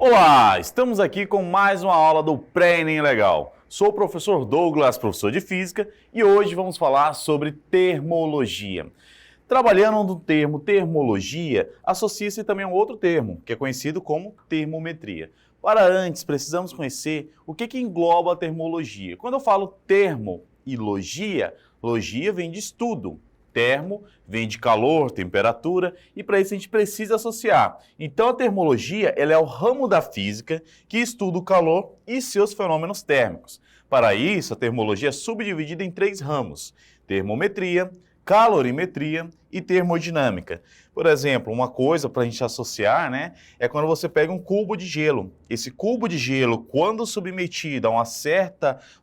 Olá, estamos aqui com mais uma aula do Pré-ENEM Legal. Sou o professor Douglas, professor de Física, e hoje vamos falar sobre termologia. Trabalhando no termo termologia, associa-se também a um outro termo, que é conhecido como termometria. Para antes, precisamos conhecer o que engloba a termologia. Quando eu falo termo e logia, logia vem de estudo. Termo vem de calor, temperatura, e para isso a gente precisa associar. Então a termologia ela é o ramo da física que estuda o calor e seus fenômenos térmicos. Para isso, a termologia é subdividida em 3 ramos: termometria, calorimetria e termodinâmica. Por exemplo, uma coisa para a gente associar, é quando você pega um cubo de gelo. Esse cubo de gelo, quando submetido a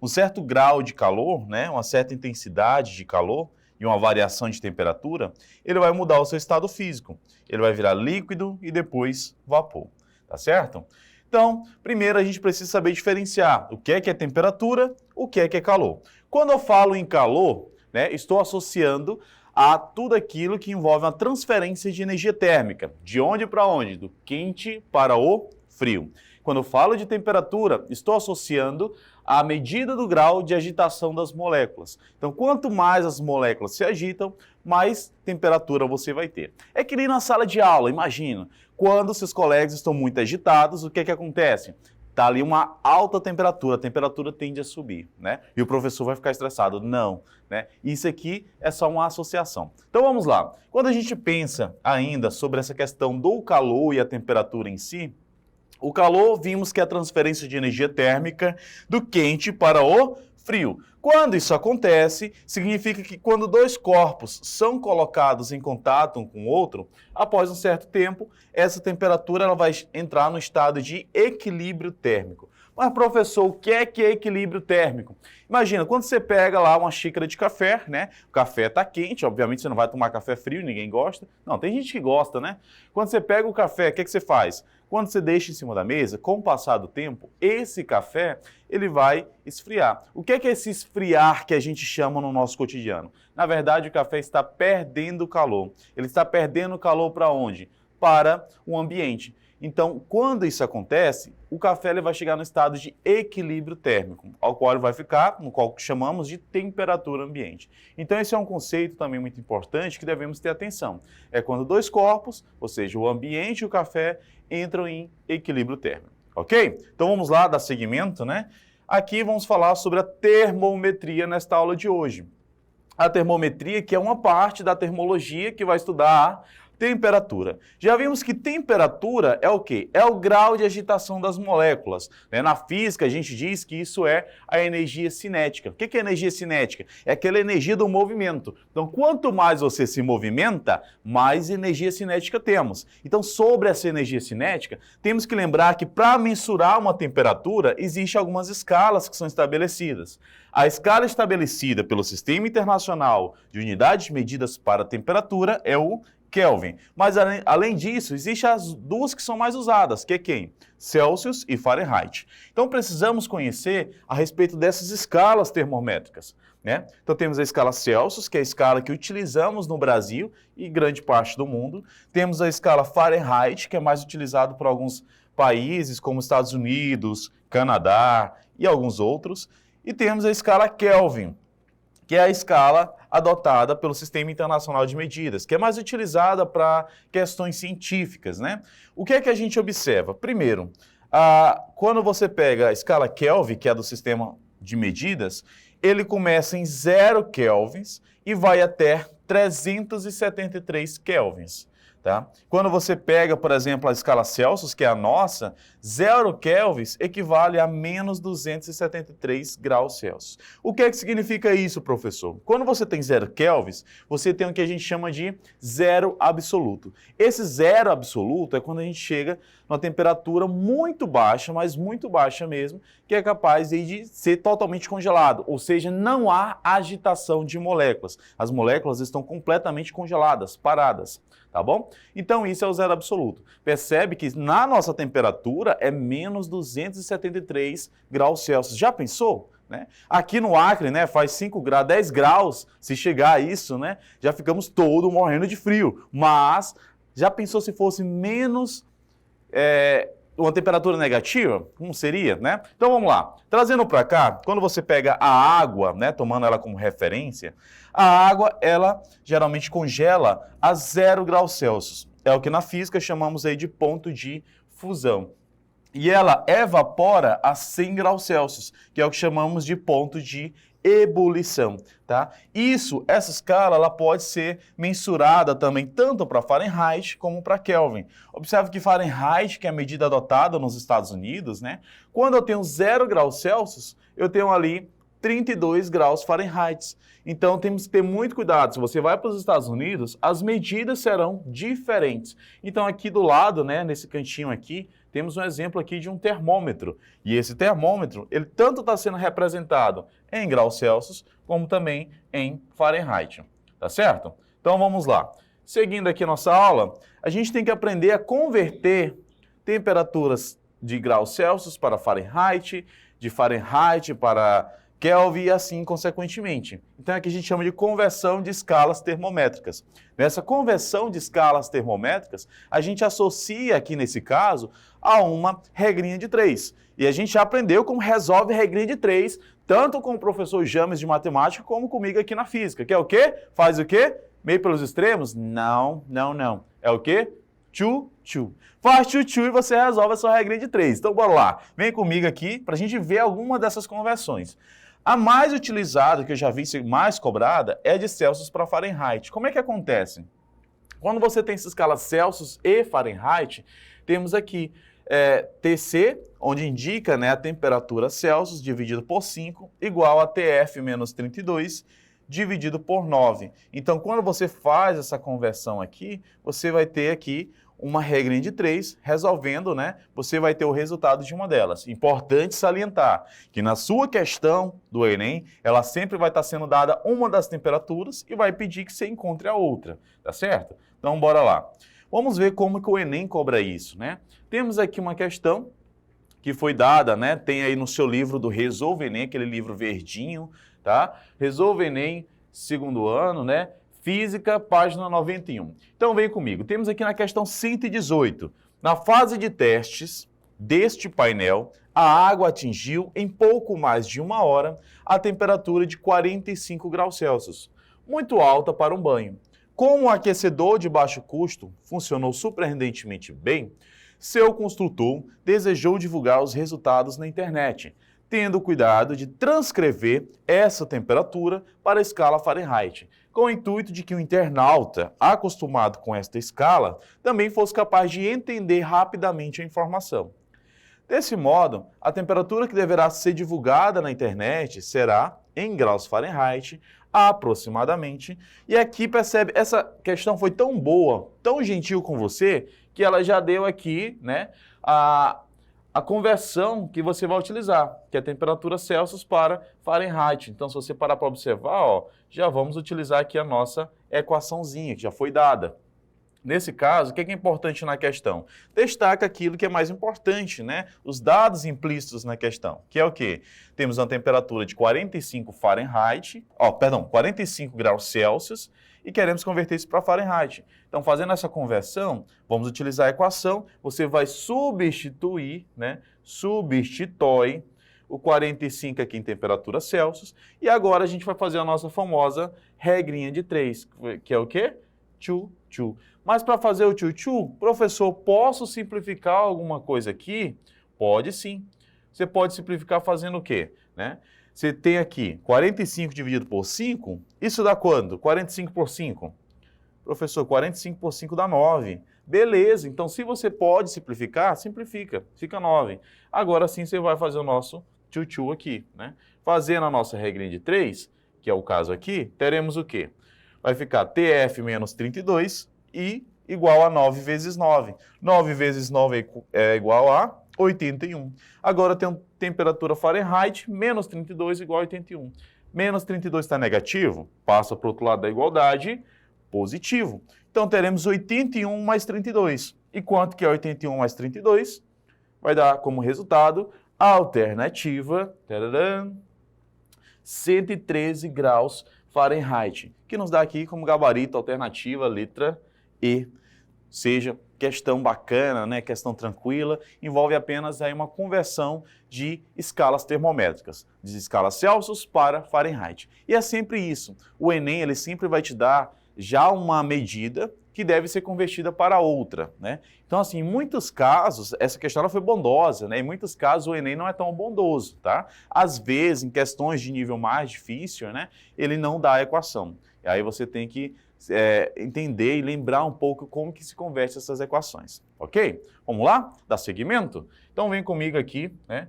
um certo grau de calor, uma certa intensidade de calor, e uma variação de temperatura, ele vai mudar o seu estado físico. Ele vai virar líquido e depois vapor, tá certo? Então, primeiro a gente precisa saber diferenciar o que é temperatura, o que é calor. Quando eu falo em calor, estou associando a tudo aquilo que envolve uma transferência de energia térmica. De onde para onde? Do quente para o frio. Quando eu falo de temperatura, estou associando a medida do grau de agitação das moléculas. Então, quanto mais as moléculas se agitam, mais temperatura você vai ter. É que nem na sala de aula, imagina, quando seus colegas estão muito agitados, o que acontece? Está ali uma alta temperatura, a temperatura tende a subir, E o professor vai ficar estressado. Não, Isso aqui é só uma associação. Então vamos lá. Quando a gente pensa ainda sobre essa questão do calor e a temperatura em si, o calor, vimos que é a transferência de energia térmica do quente para o frio. Quando isso acontece, significa que quando dois corpos são colocados em contato um com o outro, após um certo tempo, essa temperatura ela vai entrar no estado de equilíbrio térmico. Mas, professor, o que é equilíbrio térmico? Imagina, quando você pega lá uma xícara de café, O café está quente, obviamente você não vai tomar café frio, ninguém gosta. Não, tem gente que gosta, Quando você pega o café, o que você faz? Quando você deixa em cima da mesa, com o passar do tempo, esse café, ele vai esfriar. O que é esse esfriar que a gente chama no nosso cotidiano? Na verdade, o café está perdendo calor. Ele está perdendo calor para onde? Para o ambiente. Então, quando isso acontece, o café ele vai chegar no estado de equilíbrio térmico, ao qual ele vai ficar, no qual chamamos de temperatura ambiente. Então, esse é um conceito também muito importante que devemos ter atenção. É quando dois corpos, ou seja, o ambiente e o café, entram em equilíbrio térmico, ok? Então, vamos lá dar seguimento, Aqui vamos falar sobre a termometria nesta aula de hoje. A termometria, que é uma parte da termologia que vai estudar a temperatura. Já vimos que temperatura é o quê? É o grau de agitação das moléculas. Na física, a gente diz que isso é a energia cinética. O que é energia cinética? É aquela energia do movimento. Então, quanto mais você se movimenta, mais energia cinética temos. Então, sobre essa energia cinética, temos que lembrar que para mensurar uma temperatura, existem algumas escalas que são estabelecidas. A escala estabelecida pelo Sistema Internacional de Unidades Medidas para a Temperatura é o Kelvin. Mas, além disso, existem as duas que são mais usadas, que é quem? Celsius e Fahrenheit. Então, precisamos conhecer a respeito dessas escalas termométricas, Então, temos a escala Celsius, que é a escala que utilizamos no Brasil e grande parte do mundo. Temos a escala Fahrenheit, que é mais utilizado por alguns países, como Estados Unidos, Canadá e alguns outros. E temos a escala Kelvin, que é a escala adotada pelo Sistema Internacional de Medidas, que é mais utilizada para questões científicas, O que é que a gente observa? Primeiro, quando você pega a escala Kelvin, que é do Sistema de Medidas, ele começa em 0 kelvins e vai até 373 kelvins. Tá? Quando você pega, por exemplo, a escala Celsius, que é a nossa, 0 kelvins equivale a menos 273 graus Celsius. O que é que significa isso, professor? Quando você tem 0 kelvins, você tem o que a gente chama de zero absoluto. Esse zero absoluto é quando a gente chega numa temperatura muito baixa, mas muito baixa mesmo, que é capaz de ser totalmente congelado, ou seja, não há agitação de moléculas. As moléculas estão completamente congeladas, paradas. Tá bom? Então, isso é o zero absoluto. Percebe que na nossa temperatura é menos 273 graus Celsius. Já pensou? Aqui no Acre, faz 5 graus, 10 graus, se chegar a isso, já ficamos todos morrendo de frio. Mas, já pensou se fosse menos uma temperatura negativa, como seria, né? Então vamos lá. Trazendo para cá, quando você pega a água, né, tomando ela como referência, a água, ela geralmente congela a 0 graus Celsius. É o que na física chamamos aí de ponto de fusão. E ela evapora a 100 graus Celsius, que é o que chamamos de ponto de ebulição, tá? Essa escala, ela pode ser mensurada também tanto para Fahrenheit como para Kelvin. Observe que Fahrenheit, que é a medida adotada nos Estados Unidos, né? Quando eu tenho 0 graus Celsius, eu tenho ali 32 graus Fahrenheit. Então temos que ter muito cuidado. Se você vai para os Estados Unidos, as medidas serão diferentes. Então aqui do lado, né, nesse cantinho aqui, temos um exemplo aqui de um termômetro. E esse termômetro, ele tanto está sendo representado em graus Celsius, como também em Fahrenheit. Tá certo? Então vamos lá. Seguindo aqui nossa aula, a gente tem que aprender a converter temperaturas de graus Celsius para Fahrenheit, de Fahrenheit para Kelvin e assim consequentemente. Então aqui a gente chama de conversão de escalas termométricas. Nessa conversão de escalas termométricas, a gente associa aqui nesse caso a uma regrinha de 3. E a gente já aprendeu como resolve a regrinha de 3, tanto com o professor James de matemática como comigo aqui na física. Que é o quê? Faz o quê? Meio pelos extremos? Não. É o quê? Tchu. Faz tchu e você resolve a sua regrinha de 3. Então bora lá. Vem comigo aqui para a gente ver alguma dessas conversões. A mais utilizada, que eu já vi ser mais cobrada, é de Celsius para Fahrenheit. Como é que acontece? Quando você tem essa escala Celsius e Fahrenheit, temos aqui TC, onde indica, né, a temperatura Celsius dividido por 5, igual a TF menos 32, dividido por 9. Então, quando você faz essa conversão aqui, você vai ter aqui uma regrinha de 3, resolvendo, né? Você vai ter o resultado de uma delas. Importante salientar que na sua questão do Enem, ela sempre vai estar sendo dada uma das temperaturas e vai pedir que você encontre a outra, tá certo? Então, bora lá. Vamos ver como que o Enem cobra isso, né? Temos aqui uma questão que foi dada, né? Tem aí no seu livro do Resolve Enem, aquele livro verdinho, tá? Resolve Enem, segundo ano, né? Física, página 91. Então vem comigo. Temos aqui na questão 118. Na fase de testes deste painel, a água atingiu em pouco mais de 1 hora a temperatura de 45 graus Celsius, muito alta para um banho. Como o aquecedor de baixo custo funcionou surpreendentemente bem, seu construtor desejou divulgar os resultados na internet, tendo cuidado de transcrever essa temperatura para a escala Fahrenheit, com o intuito de que o internauta, acostumado com esta escala, também fosse capaz de entender rapidamente a informação. Desse modo, a temperatura que deverá ser divulgada na internet será, em graus Fahrenheit, aproximadamente. E aqui percebe, essa questão foi tão boa, tão gentil com você, que ela já deu aqui, né, a conversão que você vai utilizar, que é a temperatura Celsius para Fahrenheit. Então, se você parar para observar, ó, já vamos utilizar aqui a nossa equaçãozinha, que já foi dada. Nesse caso, o que é importante na questão? Destaca aquilo que é mais importante, né? Os dados implícitos na questão, que é o quê? Temos uma temperatura de 45 45 graus Celsius e queremos converter isso para Fahrenheit. Então, fazendo essa conversão, vamos utilizar a equação, você vai substituir, né? Substitui o 45 aqui em temperatura Celsius e agora a gente vai fazer a nossa famosa regrinha de 3, que é o quê? Tchu. Mas para fazer o tchu, professor, posso simplificar alguma coisa aqui? Pode sim. Você pode simplificar fazendo o quê? Né? Você tem aqui 45 dividido por 5, isso dá quanto? 45 por 5? Professor, 45 por 5 dá 9. Beleza, então se você pode simplificar, simplifica, fica 9. Agora sim você vai fazer o nosso tchu aqui. Né? Fazendo a nossa regrinha de 3, que é o caso aqui, teremos o quê? Vai ficar TF menos 32 e igual a 9 vezes 9. 9 vezes 9 é igual a 81. Agora tem temperatura Fahrenheit, menos 32 igual a 81. Menos 32 está negativo, passa para o outro lado da igualdade, positivo. Então teremos 81 mais 32. E quanto que é 81 mais 32? Vai dar como resultado a alternativa, 113 graus Fahrenheit, que nos dá aqui como gabarito alternativa letra E. seja, questão bacana, né? Questão tranquila, envolve apenas aí uma conversão de escalas termométricas, de escalas Celsius para Fahrenheit. E é sempre isso. O Enem ele sempre vai te dar já uma medida que deve ser convertida para outra, né? Então, assim, em muitos casos, essa questão ela foi bondosa, né? Em muitos casos, o Enem não é tão bondoso, tá? Às vezes, em questões de nível mais difícil, né? Ele não dá a equação. E aí você tem que entender e lembrar um pouco como que se converte essas equações, ok? Vamos lá? Dar seguimento? Então, vem comigo aqui, né?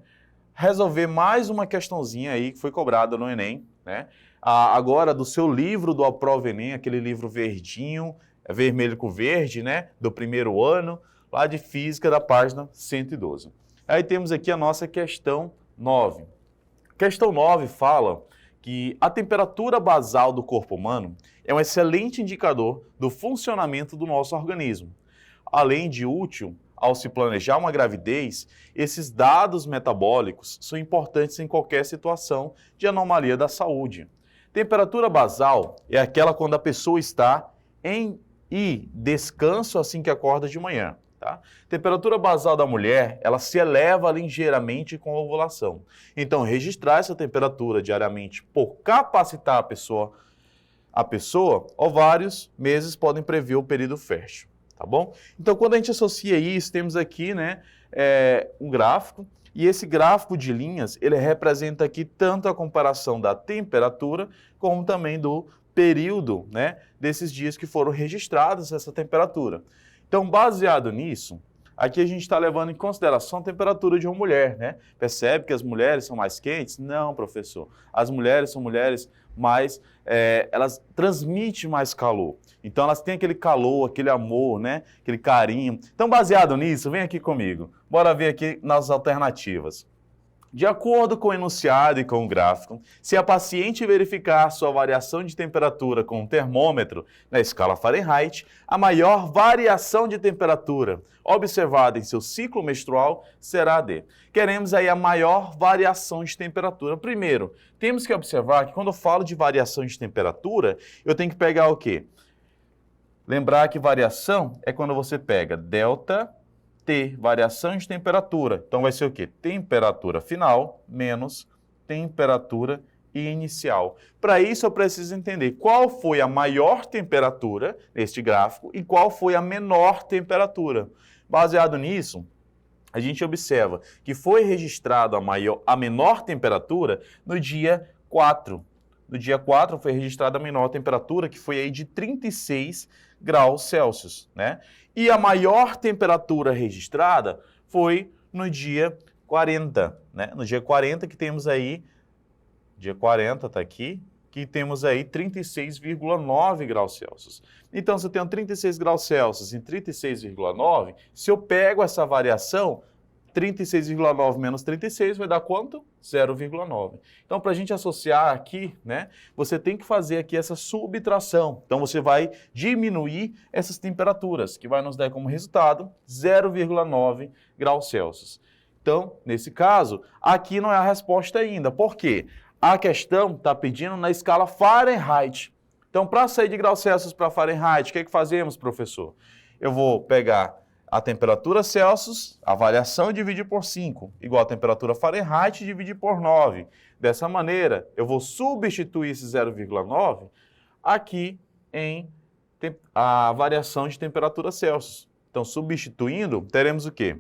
Resolver mais uma questãozinha aí que foi cobrada no Enem, né? Agora, do seu livro do Aprova Enem, aquele livro verdinho, vermelho com verde, né, do primeiro ano, lá de Física, da página 112. Aí temos aqui a nossa questão 9. Questão 9 fala que a temperatura basal do corpo humano é um excelente indicador do funcionamento do nosso organismo. Além de útil ao se planejar uma gravidez, esses dados metabólicos são importantes em qualquer situação de anomalia da saúde. Temperatura basal é aquela quando a pessoa está em descanso assim que acorda de manhã. Tá? Temperatura basal da mulher, ela se eleva ligeiramente com a ovulação. Então, registrar essa temperatura diariamente por capacitar a pessoa, ovários, meses podem prever o período fértil, tá bom? Então, quando a gente associa isso, temos aqui, né, um gráfico, e esse gráfico de linhas, ele representa aqui tanto a comparação da temperatura, como também do período, né, desses dias que foram registrados essa temperatura. Então, baseado nisso, aqui a gente está levando em consideração a temperatura de uma mulher, né? Percebe que as mulheres são mais quentes? Não, professor. As mulheres são mulheres mais, elas transmitem mais calor. Então, elas têm aquele calor, aquele amor, né? Aquele carinho. Então, baseado nisso, vem aqui comigo. Bora ver aqui nas alternativas. De acordo com o enunciado e com o gráfico, se a paciente verificar sua variação de temperatura com um termômetro na escala Fahrenheit, a maior variação de temperatura observada em seu ciclo menstrual será a de. Queremos aí a maior variação de temperatura. Primeiro, temos que observar que quando eu falo de variação de temperatura, eu tenho que pegar o quê? Lembrar que variação é quando você pega delta T, variação de temperatura. Então, vai ser o quê? Temperatura final menos temperatura inicial. Para isso, eu preciso entender qual foi a maior temperatura neste gráfico e qual foi a menor temperatura. Baseado nisso, a gente observa que foi registrado a menor temperatura no dia 4. No dia 4 foi registrada a menor temperatura, que foi aí de 36 graus Celsius, né? E a maior temperatura registrada foi no dia 40, né? No dia 40 que temos aí, dia 40 está aqui, que temos aí 36,9 graus Celsius. Então, se eu tenho 36 graus Celsius em 36,9, se eu pego essa variação, 36,9 menos 36 vai dar quanto? 0,9. Então, para a gente associar aqui, né, você tem que fazer aqui essa subtração. Então, você vai diminuir essas temperaturas, que vai nos dar como resultado 0,9 graus Celsius. Então, nesse caso, aqui não é a resposta ainda. Por quê? A questão está pedindo na escala Fahrenheit. Então, para sair de graus Celsius para Fahrenheit, o que é que fazemos, professor? Eu vou pegar a temperatura Celsius, a variação dividir por 5, igual a temperatura Fahrenheit dividir por 9. Dessa maneira, eu vou substituir esse 0,9 aqui em a variação de temperatura Celsius. Então, substituindo, teremos o quê?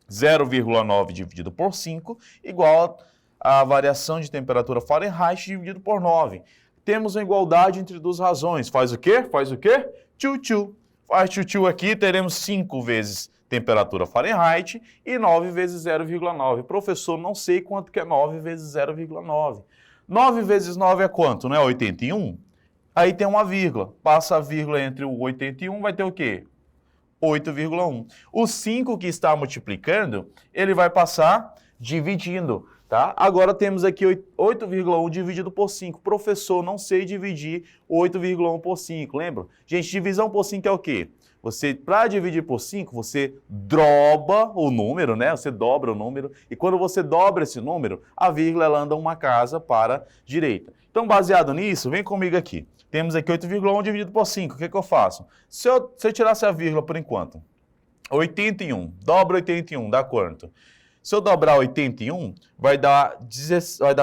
0,9 dividido por 5 igual a variação de temperatura Fahrenheit dividido por 9. Temos uma igualdade entre duas razões. Faz o quê? Faz o quê? Tchu-tchu. Faz tchu-tchu aqui, teremos 5 vezes temperatura Fahrenheit e 9 vezes 0,9. Professor, não sei quanto que é 9 vezes 0,9. 9 vezes 9 é quanto? Não é 81? Aí tem uma vírgula. Passa a vírgula entre o 81, vai ter o quê? 8,1. O 5 que está multiplicando, ele vai passar dividindo. Tá? Agora temos aqui 8,1 dividido por 5. Professor, não sei dividir 8,1 por 5, lembra? Gente, divisão por 5 é o quê? Você, para dividir por 5, você dobra o número, né? Você dobra o número, e quando você dobra esse número, a vírgula ela anda uma casa para a direita. Então, baseado nisso, vem comigo aqui. Temos aqui 8,1 dividido por 5. O que eu faço? Se eu tirasse a vírgula por enquanto, 81, dobra 81, dá quanto? Se eu dobrar 81, vai dar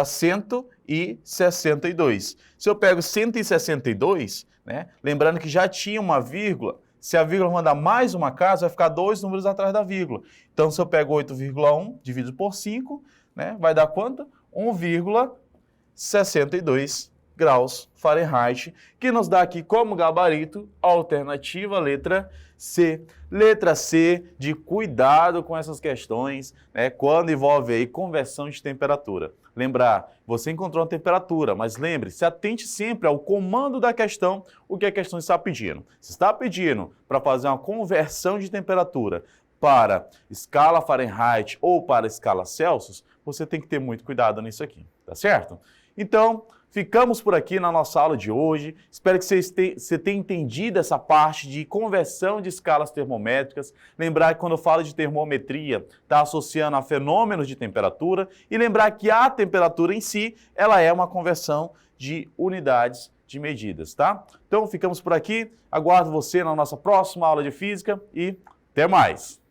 162. Se eu pego 162, né, lembrando que já tinha uma vírgula, se a vírgula mandar mais uma casa, vai ficar 2 números atrás da vírgula. Então, se eu pego 8,1 dividido por 5, né, vai dar quanto? 1,62 graus Fahrenheit, que nos dá aqui como gabarito a alternativa letra C. Letra C, de cuidado com essas questões, né, quando envolve aí conversão de temperatura. Lembrar, você encontrou a temperatura, mas lembre, se atente sempre ao comando da questão, o que a questão está pedindo. Se está pedindo para fazer uma conversão de temperatura para escala Fahrenheit ou para escala Celsius, você tem que ter muito cuidado nisso aqui, tá certo? Então, ficamos por aqui na nossa aula de hoje. Espero que você tenha entendido essa parte de conversão de escalas termométricas. Lembrar que quando eu falo de termometria, está associando a fenômenos de temperatura. E lembrar que a temperatura em si, ela é uma conversão de unidades de medidas, tá? Então, ficamos por aqui. Aguardo você na nossa próxima aula de física e até mais!